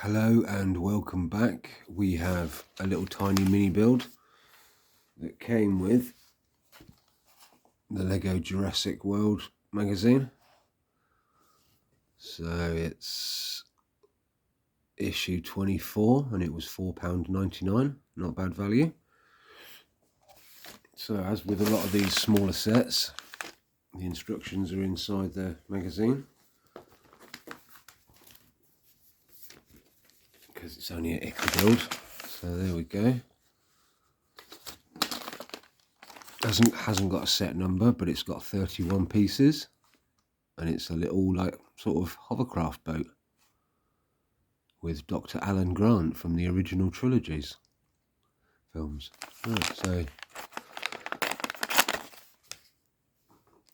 Hello and welcome back. We have a little tiny mini build that came with the Lego Jurassic World magazine. So it's issue 24 and it was £4.99, not bad value. So as with a lot of these smaller sets, the instructions are inside the magazine because it's only an icky build. So there we go. Hasn't got a set number, but it's got 31 pieces, and it's a little like sort of hovercraft boat with Dr. Alan Grant from the original trilogies films. Right, so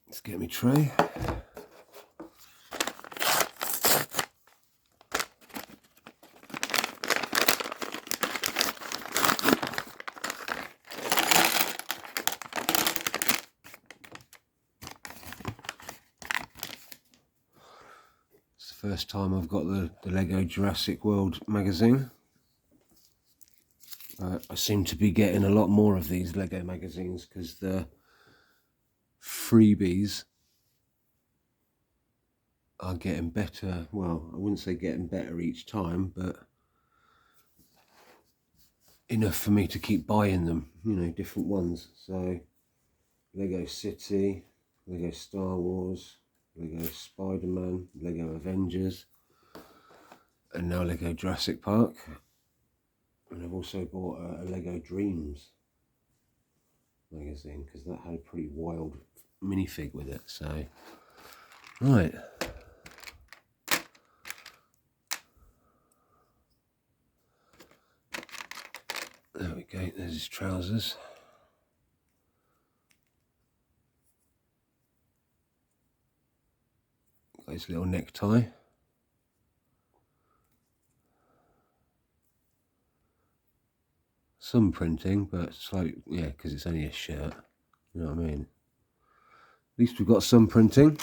let's get me tray. First time I've got the Lego Jurassic World magazine. I seem to be getting a lot more of these Lego magazines because the freebies are getting better. Well, I wouldn't say getting better each time, but enough for me to keep buying them, you know, different ones. So Lego City, Lego Star Wars, Lego Spider-Man, Lego Avengers, and now Lego Jurassic Park. And I've also bought a Lego Dreams magazine because that had a pretty wild minifig with it. So, right. There we go, there's his trousers. Got his little necktie. Some printing, but slightly, yeah, because it's only a shirt. You know what I mean? At least we've got some printing.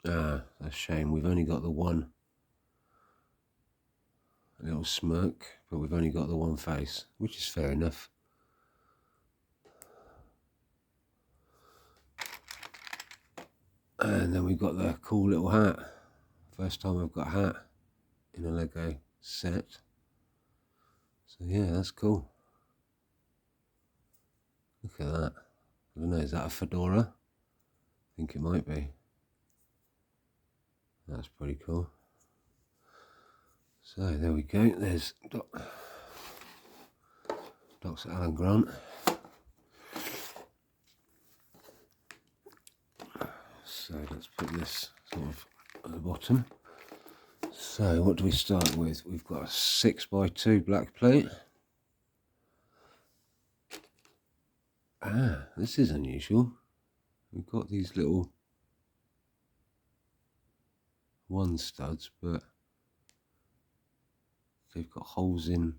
Ah, that's a shame. We've only got the one. A little smirk, but we've only got the one face, which is fair enough. And then we've got the cool little hat. First time I've got a hat in a Lego set. So yeah, that's cool. Look at that. I don't know, is that a fedora? I think it might be. That's pretty cool. So there we go. There's Dr. Alan Grant. So let's put this sort of at the bottom. So what do we start with? We've got a 6x2 black plate. Ah, this is unusual. We've got these little one studs, but they've got holes in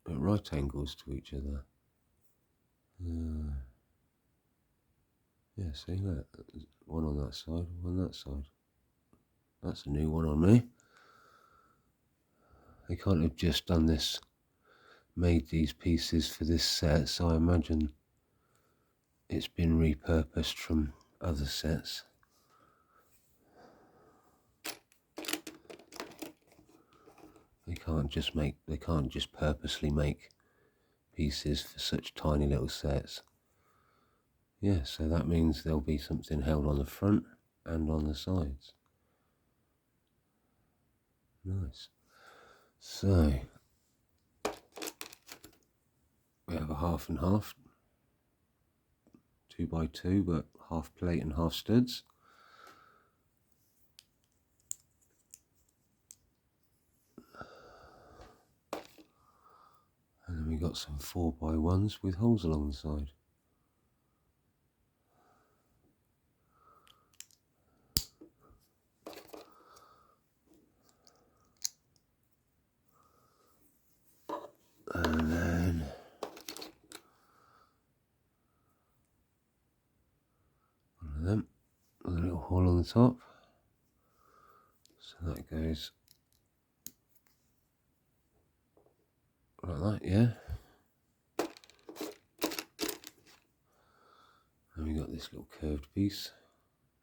at right angles to each other. Yeah, see that? One on that side, one on that side. That's a new one on me. They can't have just done this, made these pieces for this set, so I imagine it's been repurposed from other sets. They can't just purposely make pieces for such tiny little sets. Yeah, so that means there'll be something held on the front and on the sides. Nice. So we have a half and half, 2x2, but half plate and half studs. And then we got some 4x1s with holes along the side. And then one of them with a little hole on the top. So that goes like that, yeah. And we got this little curved piece,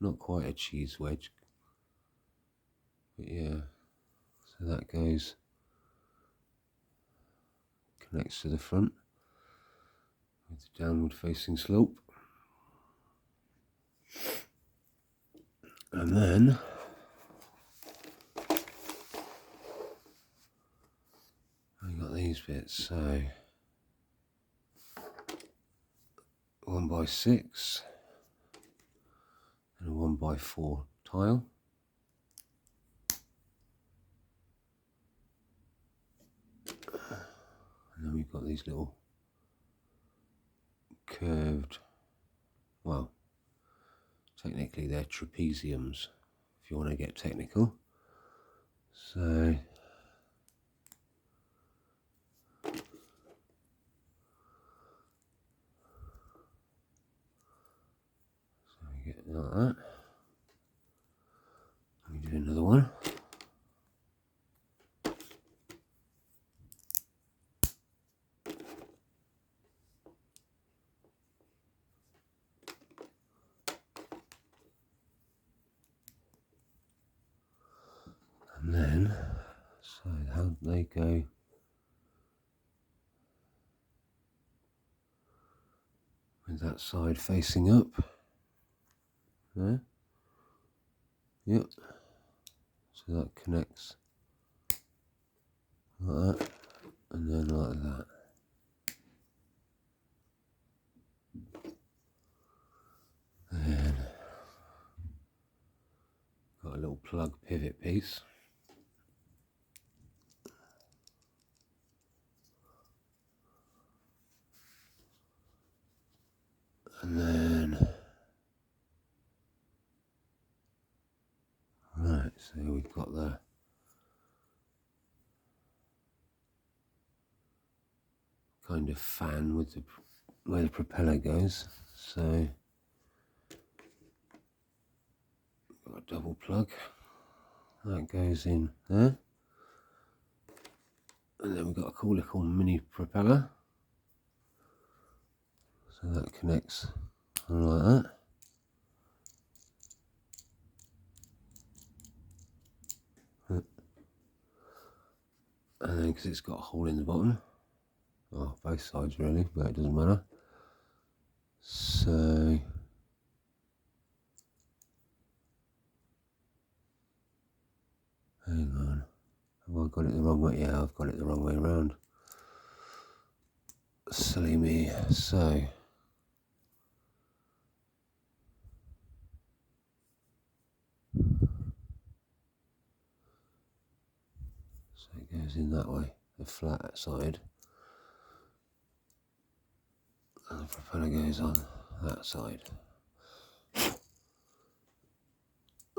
not quite a cheese wedge, but yeah. So that goes, connects to the front with the downward facing slope. And then we got these bits, so 1x6 and a 1x4 tile. And then we've got these little curved, well, technically they're trapeziums, if you want to get technical. So we get like that. We do another one. And then, so how do they go? With that side facing up. There. Yep. So that connects like that, and then like that. Then got a little plug pivot piece. And then, right, so we've got the kind of fan with the where the propeller goes. So got a double plug that goes in there, and then we've got a cool little mini propeller. So that connects like that. And then because it's got a hole in the bottom, oh, both sides really, but it doesn't matter. So hang on, have I got it the wrong way? Yeah, I've got it the wrong way around. Silly me. So it goes in that way, the flat side, and the propeller goes on that side.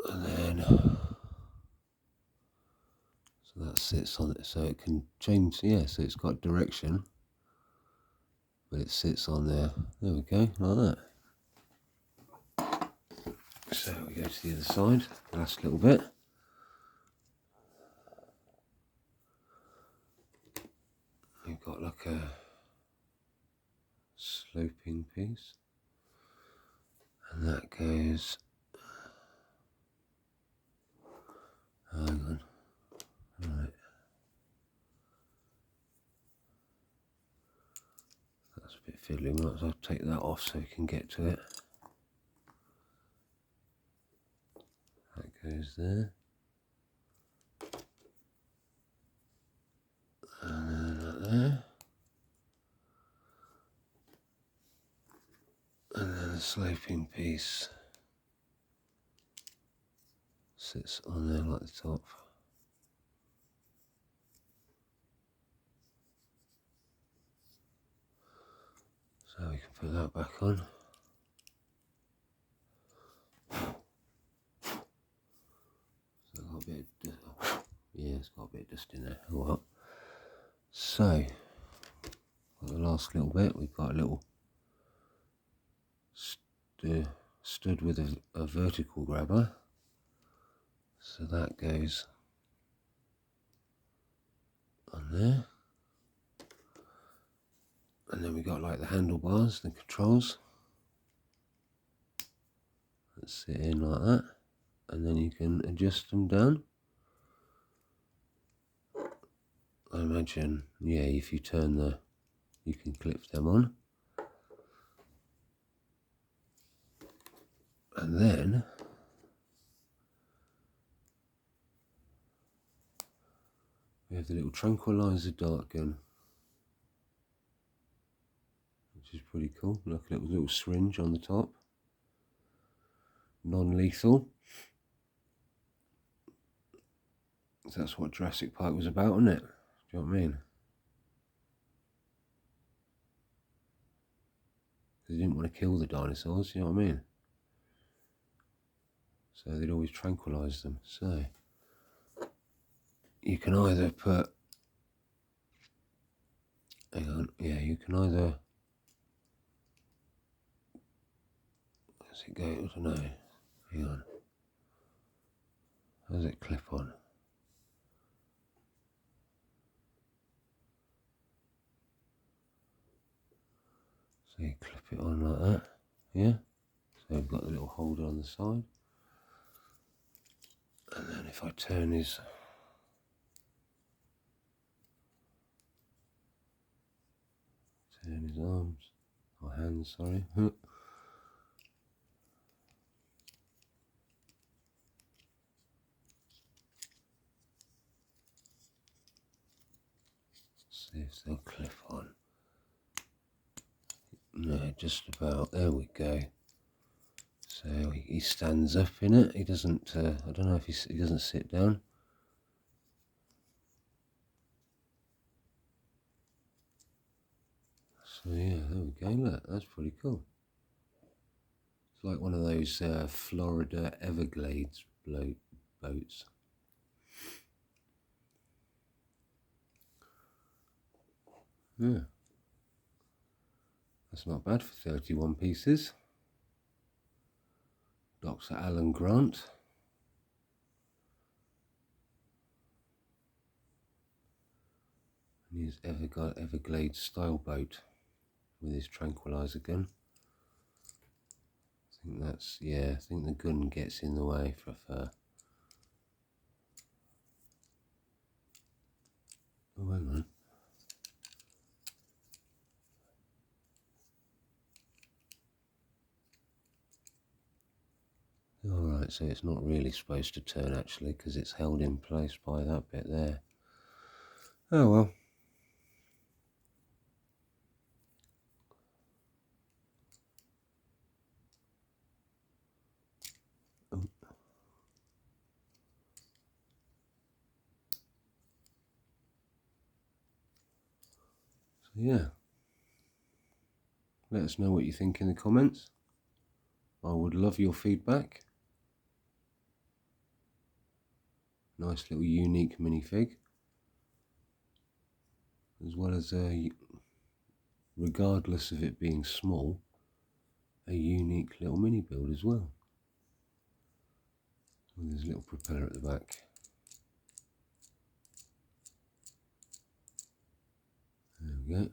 And then, so that sits on it, so it can change, yeah, so it's got direction, but it sits on there. There we go, like that. So we go to the other side, last little bit. We've got like a sloping piece, and that goes, hang on, right, that's a bit fiddly, we might as well take that off so we can get to it. That goes there, and then like there, and then the sloping piece sits on there like the top. So we can put that back on. So got a bit of dust. Yeah, it's got a bit of dust in there. Oh well. So, for the last little bit, we've got a little stud with a vertical grabber. So that goes on there. And then we got like the handlebars, the controls. Let's sit in like that. And then you can adjust them down. I imagine, yeah, if you turn you can clip them on. And then we have the little tranquiliser dart gun, which is pretty cool. Look at a little syringe on the top. Non-lethal. So that's what Jurassic Park was about, isn't it? Do you know what I mean? Because they didn't want to kill the dinosaurs, you know what I mean? So they'd always tranquilise them. So you can either put, hang on, yeah, you can either, how's it go? I don't know. Hang on. How's it clip on? So you clip it on like that, yeah? So we've got the little holder on the side. And then if I turn his arms, or hands, sorry. See if they'll clip on. No, just about. There we go. So he stands up in it. He doesn't. I don't know if he doesn't sit down. So yeah, there we go. Look, that's pretty cool. It's like one of those Florida Everglades boats. Yeah, that's not bad for 31 pieces. Dr. Alan Grant. And his Everglades-style boat with his tranquiliser gun. I think that's, yeah, I think the gun gets in the way for fur. Oh, hang on. Alright, so it's not really supposed to turn actually, because it's held in place by that bit there. Oh well. Oh. So yeah. Let us know what you think in the comments. I would love your feedback. Nice little unique minifig. As well as regardless of it being small, a unique little mini build as well. And there's a little propeller at the back. There we go.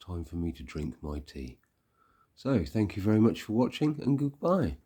Time for me to drink my tea. So, thank you very much for watching and goodbye.